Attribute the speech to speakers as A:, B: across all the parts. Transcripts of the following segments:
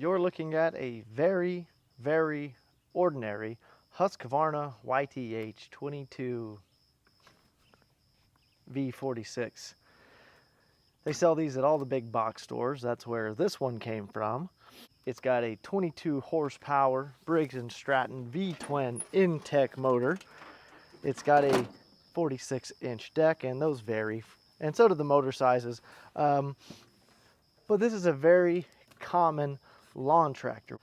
A: You're looking at a very, very ordinary Husqvarna YTH 22 V46. They sell these at all the big box stores. That's where this one came from. It's got a 22 horsepower Briggs & Stratton V-twin Intech motor. It's got a 46-inch deck, and those vary, and so do the motor sizes. But this is a very common lawn tractor.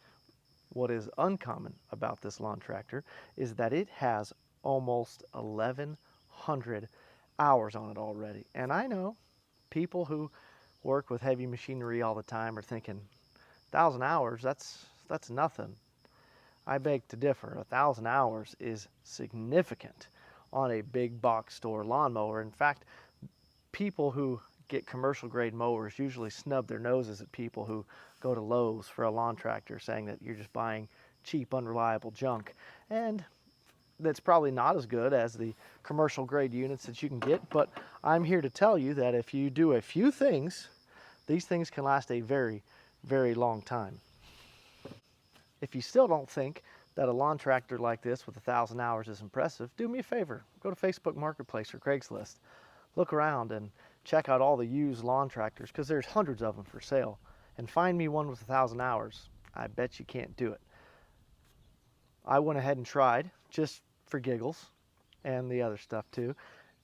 A: What is uncommon about this lawn tractor is that it has almost 1,100 hours on it already. And I know people who work with heavy machinery all the time are thinking, 1,000 hours, that's nothing. I beg to differ. 1,000 hours is significant on a big box store lawnmower. In fact, people who get commercial grade mowers usually snub their noses at people who go to Lowe's for a lawn tractor, saying that you're just buying cheap, unreliable junk. And that's probably not as good as the commercial grade units that you can get, but I'm here to tell you that if you do a few things, these things can last a very, very long time. If you still don't think that a lawn tractor like this with 1,000 hours is impressive, do me a favor. Go to Facebook Marketplace or Craigslist. Look around and check out all the used lawn tractors, because there's hundreds of them for sale. And find me one with 1,000 hours. I bet you can't do it. I went ahead and tried, just for giggles, and the other stuff too.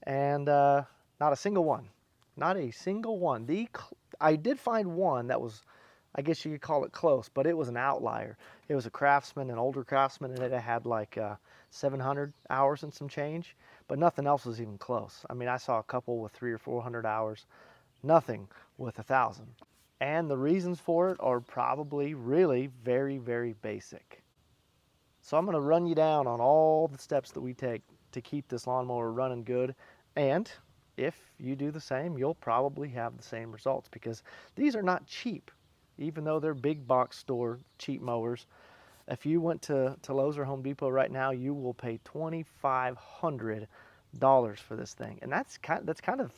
A: And not a single one. Not a single one. I did find one that was, I guess you could call it close, but it was an outlier. It was a Craftsman, an older Craftsman, and it had like 700 hours and some change, but nothing else was even close. I mean, I saw a couple with 300 or 400 hours, nothing with 1,000. And the reasons for it are probably really very, very basic. So I'm going to run you down on all the steps that we take to keep this lawnmower running good. And if you do the same, you'll probably have the same results, because these are not cheap. Even though they're big box store cheap mowers, if you went to Lowe's or Home Depot right now, you will pay $2,500 for this thing. And that's kind of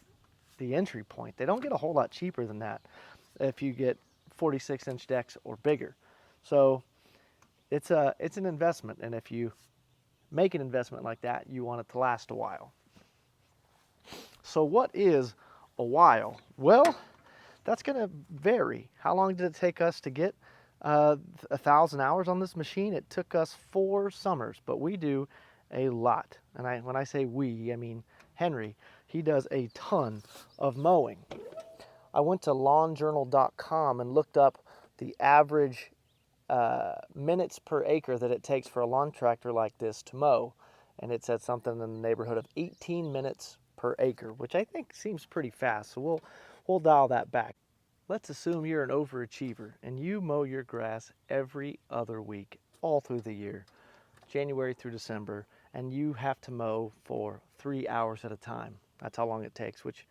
A: the entry point. They don't get a whole lot cheaper than that if you get 46-inch decks or bigger. So it's an investment, and if you make an investment like that, you want it to last a while. So what is a while? Well, that's going to vary. How long did it take us to get 1,000 hours on this machine? It took us 4 summers, but we do a lot. And when I say we, I mean Henry. He does a ton of mowing. I went to lawnjournal.com and looked up the average minutes per acre that it takes for a lawn tractor like this to mow. And it said something in the neighborhood of 18 minutes per acre, which I think seems pretty fast. So we'll dial that back. Let's assume you're an overachiever and you mow your grass every other week, all through the year, January through December, and you have to mow for 3 hours at a time. That's how long it takes, which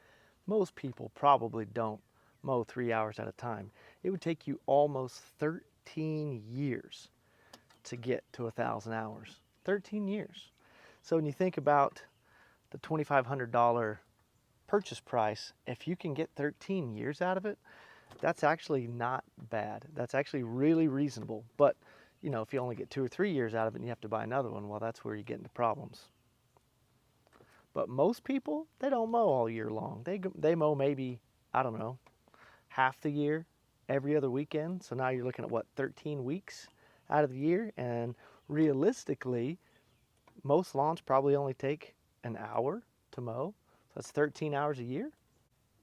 A: most people probably don't mow 3 hours at a time. It would take you almost 13 years to get to 1,000 hours. 13 years. So when you think about the $2,500 purchase price, if you can get 13 years out of it, that's actually not bad. That's actually really reasonable. But, you know, if you only get 2 or 3 years out of it and you have to buy another one, well, that's where you get into problems. But most people, they don't mow all year long. They mow maybe, I don't know, half the year, every other weekend. So now you're looking at, what, 13 weeks out of the year? And realistically, most lawns probably only take an hour to mow. So that's 13 hours a year.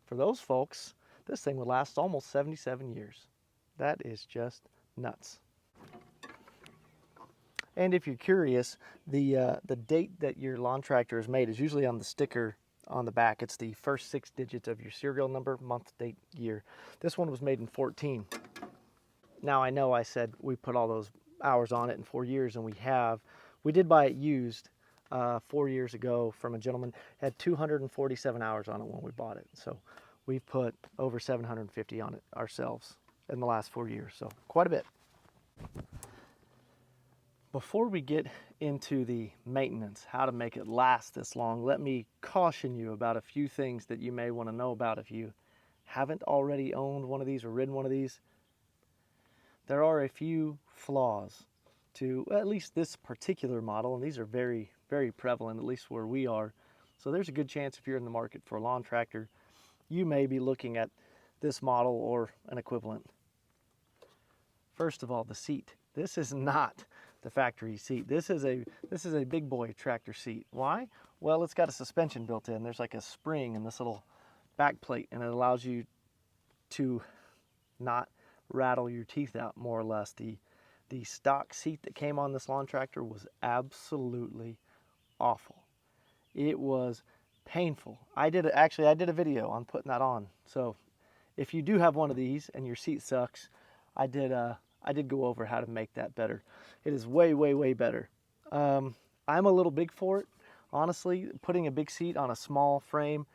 A: For those folks, this thing would last almost 77 years. That is just nuts. And if you're curious, the date that your lawn tractor is made is usually on the sticker on the back. It's the first 6 digits of your serial number, month, date, year. This one was made in 14. Now I know I said we put all those hours on it in 4 years, and we have. We did buy it used 4 years ago from a gentleman. It had 247 hours on it when we bought it. So we've put over 750 on it ourselves in the last 4 years. So quite a bit. Before we get into the maintenance, how to make it last this long, let me caution you about a few things that you may want to know about if you haven't already owned one of these or ridden one of these. there are a few flaws to at least this particular model, and these are very, very prevalent, at least where we are. So there's a good chance if you're in the market for a lawn tractor, you may be looking at this model or an equivalent. First of all, the seat. This is not the factory seat. This is a big boy tractor seat. Why? Well, it's got a suspension built in. There's like a spring in this little back plate, and it allows you to not rattle your teeth out, more or less. The stock seat that came on this lawn tractor was absolutely awful. It was painful. I did a video on putting that on. So if you do have one of these and your seat sucks, I did go over how to make that better. It is way, way, way better. I'm a little big for it, honestly. Putting a big seat on a small frame,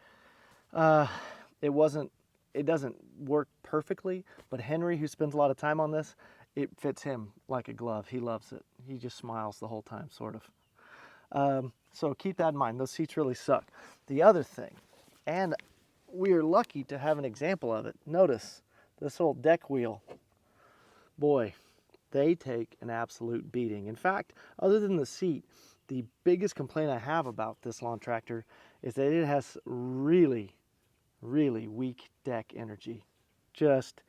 A: it doesn't work perfectly, but Henry, who spends a lot of time on this, it fits him like a glove. He loves it. He just smiles the whole time, sort of. So keep that in mind. Those seats really suck. The other thing, and we are lucky to have an example of it. Notice this little deck wheel. Boy, they take an absolute beating. In fact, other than the seat, the biggest complaint I have about this lawn tractor is that it has really, really weak deck energy. Just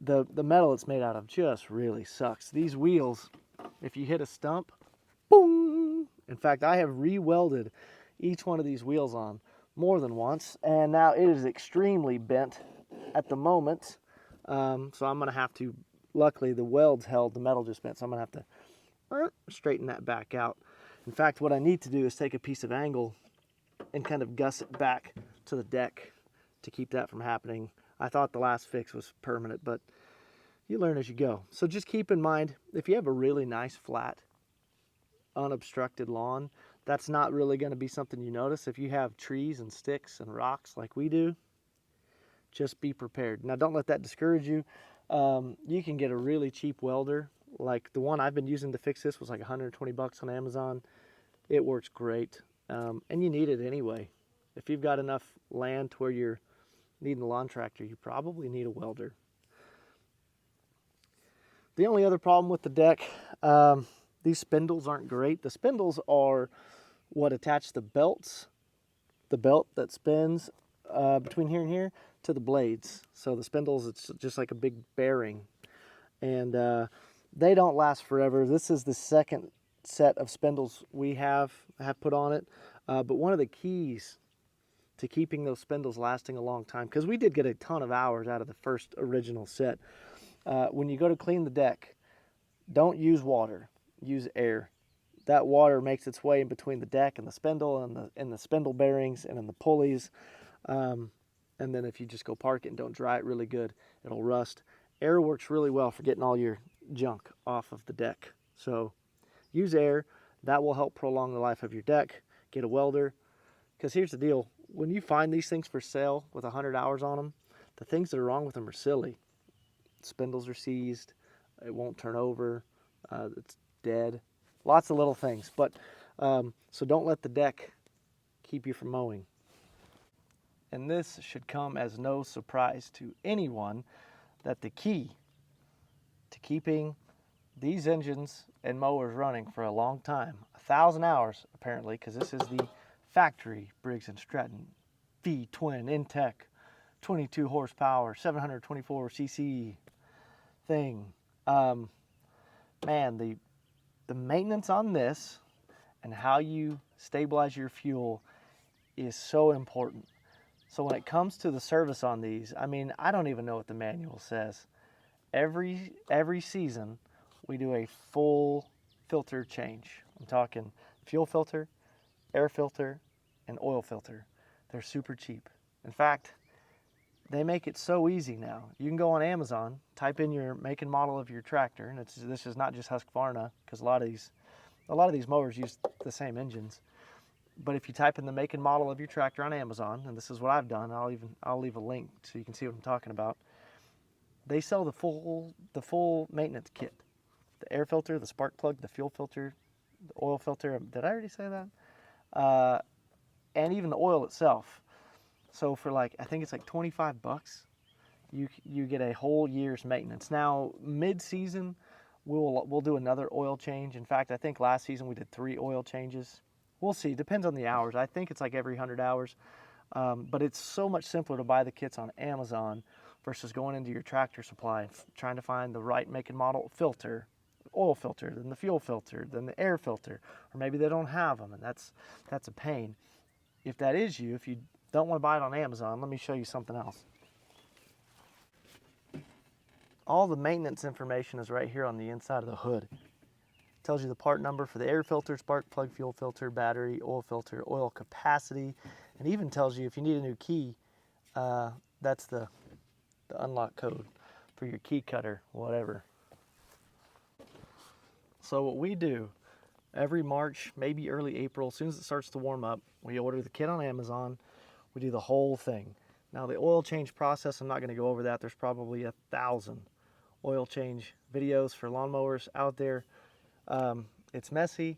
A: the metal it's made out of just really sucks. These wheels, if you hit a stump, boom! In fact, I have re-welded each one of these wheels on more than once, and now it is extremely bent at the moment. So I'm going to have to, luckily the welds held, the metal just bent, so I'm going to have to straighten that back out. In fact, what I need to do is take a piece of angle and kind of gusset back to the deck to keep that from happening. I thought the last fix was permanent, but you learn as you go. So just keep in mind, if you have a really nice flat, unobstructed lawn, that's not really going to be something you notice. If you have trees and sticks and rocks like we do, just be prepared. Now, don't let that discourage you. You can get a really cheap welder. Like the one I've been using to fix this was like 120 bucks on Amazon. It works great, and you need it anyway. If you've got enough land to where you're needing a lawn tractor, you probably need a welder. The only other problem with the deck, these spindles aren't great. The spindles are what attach the belts, the belt that spins between here and here, to the blades. So the spindles, it's just like a big bearing, and they don't last forever. This is the second set of spindles we have put on it, but one of the keys to keeping those spindles lasting a long time, because we did get a ton of hours out of the first original set, when you go to clean the deck, don't use water, use air. That water makes its way in between the deck and the spindle, and the spindle bearings and in the pulleys. And then if you just go park it and don't dry it really good, it'll rust. Air works really well for getting all your junk off of the deck. So use air. That will help prolong the life of your deck. Get a welder. Because here's the deal. When you find these things for sale with 100 hours on them, the things that are wrong with them are silly. Spindles are seized. It won't turn over. It's dead. Lots of little things. But so don't let the deck keep you from mowing. And this should come as no surprise to anyone that the key to keeping these engines and mowers running for a long time, 1,000 hours apparently, because this is the factory Briggs & Stratton V-twin Intech 22 horsepower 724 cc thing. Man, the maintenance on this and how you stabilize your fuel is so important. So when it comes to the service on these, I mean, I don't even know what the manual says. Every season, we do a full filter change. I'm talking fuel filter, air filter, and oil filter. They're super cheap. In fact, they make it so easy now. You can go on Amazon, type in your make and model of your tractor, and this is not just Husqvarna, because a lot of these mowers use the same engines. But if you type in the make and model of your tractor on Amazon, and this is what I've done, I'll leave a link so you can see what I'm talking about. They sell the full maintenance kit: the air filter, the spark plug, the fuel filter, the oil filter. Did I already say that? And even the oil itself. So for like, I think it's like 25 bucks, you get a whole year's maintenance. Now, mid-season, we'll do another oil change. In fact, I think last season we did 3 oil changes. We'll see. Depends on the hours. I think it's like every 100 hours. But it's so much simpler to buy the kits on Amazon versus going into your Tractor Supply and trying to find the right make and model filter, oil filter, then the fuel filter, then the air filter, or maybe they don't have them, and that's a pain. If that is you, if you don't want to buy it on Amazon, let me show you something else. All the maintenance information is right here on the inside of the hood. It tells you the part number for the air filter, spark plug, fuel filter, battery, oil filter, oil capacity, and even tells you if you need a new key, that's the unlock code for your key cutter, whatever. So what we do every March, maybe early April, as soon as it starts to warm up, we order the kit on Amazon. We do the whole thing. Now the oil change process, I'm not going to go over that. There's probably 1,000 oil change videos for lawnmowers out there. It's messy.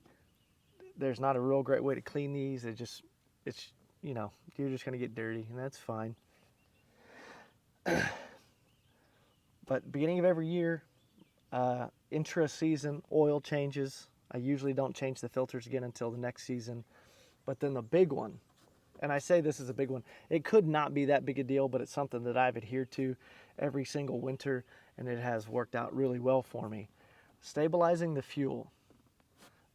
A: There's not a real great way to clean these. It's you know, you're just going to get dirty, and that's fine. But beginning of every year, intra-season oil changes. I usually don't change the filters again until the next season. But then the big one, and I say this is a big one, it could not be that big a deal, but it's something that I've adhered to every single winter, and it has worked out really well for me. Stabilizing the fuel.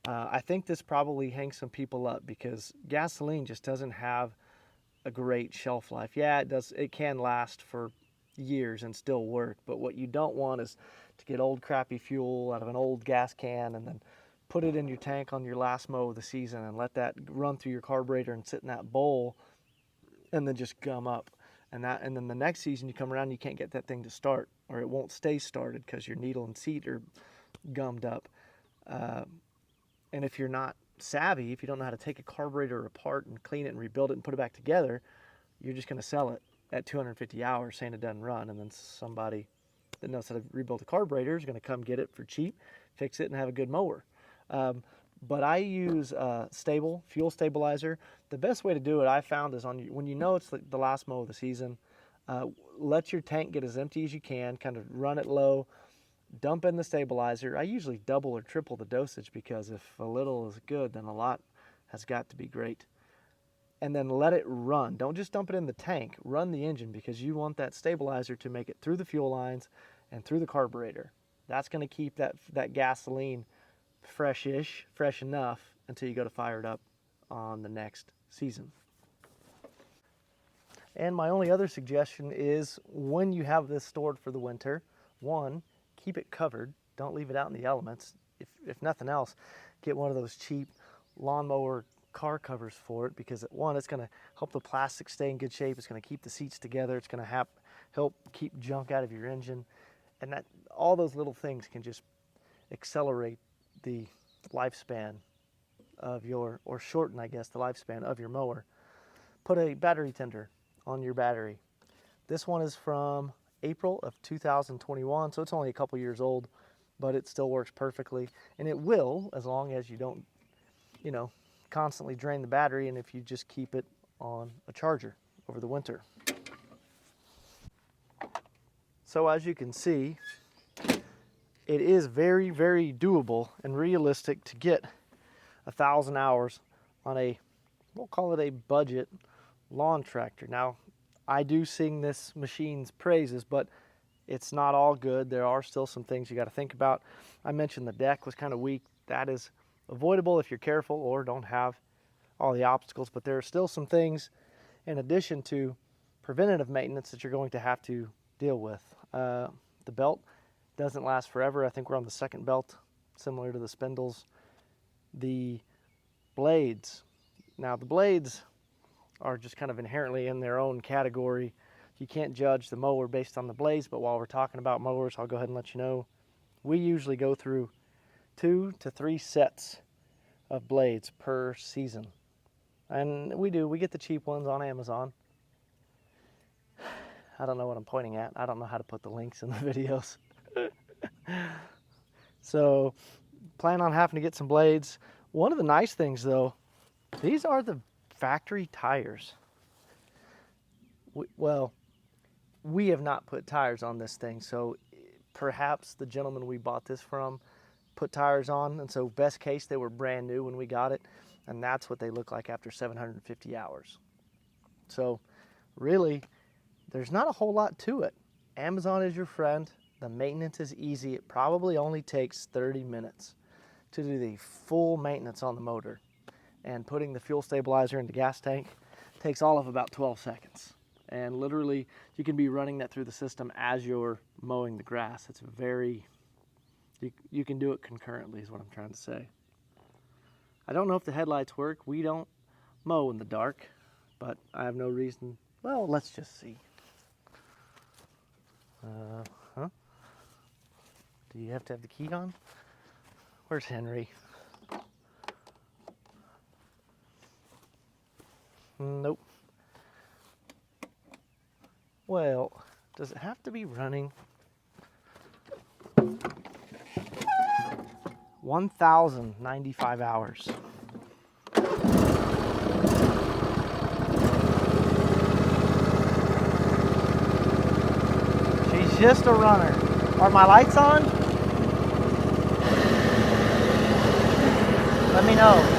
A: I think this probably hangs some people up because gasoline just doesn't have a great shelf life. Yeah, it does. It can last for years and still work, but what you don't want is to get old crappy fuel out of an old gas can and then put it in your tank on your last mow of the season and let that run through your carburetor and sit in that bowl and then just gum up. And then the next season you come around and you can't get that thing to start, or it won't stay started because your needle and seat are gummed up. And if you're not savvy, if you don't know how to take a carburetor apart and clean it and rebuild it and put it back together, you're just going to sell it at 250 hours saying it doesn't run, and then somebody that knows how to rebuild a carburetor is going to come get it for cheap, fix it, and have a good mower. But I use stable fuel stabilizer. The best way to do it, I found, is when you know it's the last mow of the season, let your tank get as empty as you can, kind of run it low, dump in the stabilizer. I usually double or triple the dosage because if a little is good, then a lot has got to be great. And then let it run. Don't just dump it in the tank. Run the engine because you want that stabilizer to make it through the fuel lines and through the carburetor. That's going to keep that gasoline fresh enough until you go to fire it up on the next season. And my only other suggestion is when you have this stored for the winter, one, keep it covered. Don't leave it out in the elements. If nothing else, get one of those cheap lawnmower car covers for it because one, it's going to help the plastic stay in good shape. It's going to keep the seats together. It's going to help keep junk out of your engine. And that all those little things can just accelerate the lifespan of or shorten, I guess, the lifespan of your mower. Put a battery tender on your battery. This one is from April of 2021, so it's only a couple years old, but it still works perfectly. And it will, as long as you don't, constantly drain the battery, and if you just keep it on a charger over the winter. So as you can see, it is very, very doable and realistic to get 1,000 hours on we'll call it a budget lawn tractor. Now, I do sing this machine's praises, but it's not all good. There are still some things you got to think about. I mentioned the deck was kind of weak. That is avoidable if you're careful or don't have all the obstacles, but there are still some things in addition to preventative maintenance that you're going to have to deal with. The belt doesn't last forever. I think we're on the second belt, similar to the spindles. The blades. Now, the blades are just kind of inherently in their own category. You can't judge the mower based on the blades, but while we're talking about mowers, I'll go ahead and let you know. We usually go through 2 to 3 sets of blades per season. And we get the cheap ones on Amazon. I don't know what I'm pointing at. I don't know how to put the links in the videos. So plan on having to get some blades. One of the nice things though, these are the factory tires. we have not put tires on this thing, so perhaps the gentleman we bought this from put tires on, and so best case they were brand new when we got it, and that's what they look like after 750 hours. So really, there's not a whole lot to it. Amazon is your friend. The maintenance is easy. It probably only takes 30 minutes to do the full maintenance on the motor, and putting the fuel stabilizer in the gas tank takes all of about 12 seconds. And literally, you can be running that through the system as you're mowing the grass. It's very, you can do it concurrently is what I'm trying to say. I don't know if the headlights work. We don't mow in the dark, but I have no reason. Well, let's just see. Do you have to have the key on? Where's Henry? Nope. Well, does it have to be running? 1,095 hours. She's just a runner. Are my lights on? Let me know.